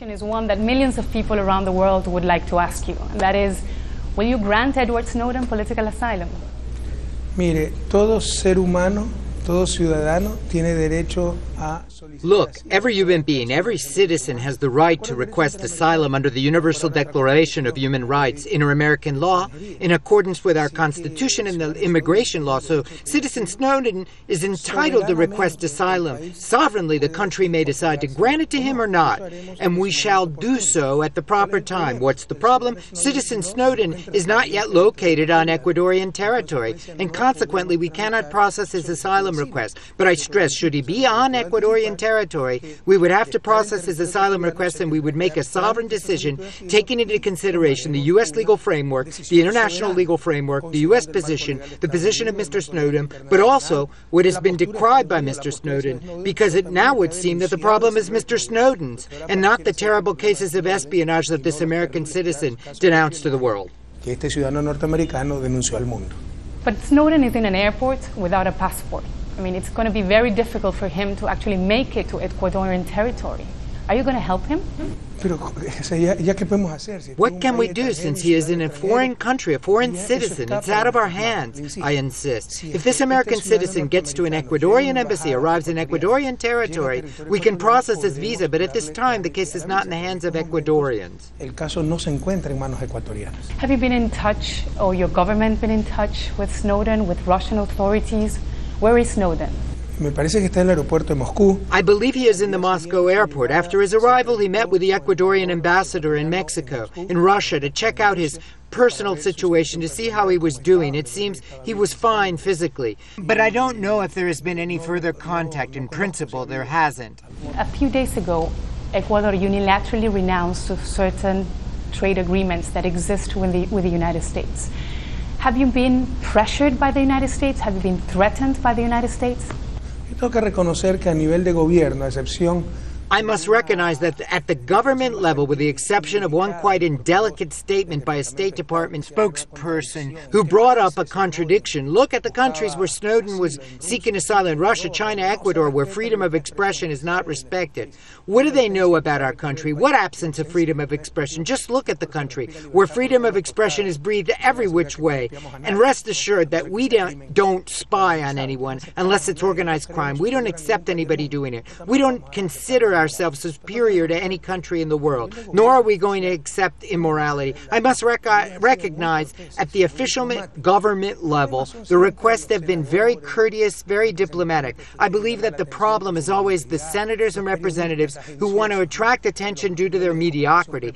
question is one that millions of people around the world would like to ask you, and that is, will you grant Edward Snowden political asylum? Mire, todo ser humano, todo ciudadano tiene derecho a solicitar. Look, every human being, every citizen has the right to request asylum under the Universal Declaration of Human Rights, inter-American law, in accordance with our Constitution and the immigration law. So Citizen Snowden is entitled to request asylum. Sovereignly, the country may decide to grant it to him or not, and we shall do so at the proper time. What's the problem? Citizen Snowden is not yet located on Ecuadorian territory, and consequently, we cannot process his asylum request. But I stress, should he be on Ecuadorian territory, we would have to process his asylum request and we would make a sovereign decision taking into consideration the U.S. legal framework, the international legal framework, the U.S. position, the position of Mr. Snowden, but also what has been decried by Mr. Snowden, because it now would seem that the problem is Mr. Snowden's and not the terrible cases of espionage that this American citizen denounced to the world. Que este ciudadano norteamericano denunció al mundo. But Snowden is in an airport without a passport. I mean, it's going to be very difficult for him to actually make it to Ecuadorian territory. Are you going to help him? What can we do since he is in a foreign country, a foreign citizen? It's out of our hands, I insist. If this American citizen gets to an Ecuadorian embassy, arrives in Ecuadorian territory, we can process his visa, but at this time the case is not in the hands of Ecuadorians. Have you been in touch, or your government been in touch with Snowden, with Russian authorities? Where is Snowden? Me parece que está en el aeropuerto de Moscú. I believe he is in the Moscow airport. After his arrival, he met with the Ecuadorian ambassador in Mexico, in Russia, to check out his personal situation, to see how he was doing. It seems he was fine physically. But I don't know if there has been any further contact. In principle, there hasn't. A few days ago, Ecuador unilaterally renounced certain trade agreements that exist with the United States. Have you been pressured by the United States? Have you been threatened by the United States? Tengo que reconocer que a nivel de gobierno, a excepción I must recognize that at the government level, with the exception of one quite indelicate statement by a State Department spokesperson who brought up a contradiction, look at the countries where Snowden was seeking asylum, Russia, China, Ecuador, where freedom of expression is not respected. What do they know about our country? What absence of freedom of expression? Just look at the country where freedom of expression is breathed every which way. And rest assured that we don't spy on anyone unless it's organized crime. We don't accept anybody doing it. We don't consider ourselves superior to any country in the world, nor are we going to accept immorality. I must recognize at the official government level, the requests have been very courteous, very diplomatic. I believe that the problem is always the senators and representatives who want to attract attention due to their mediocrity.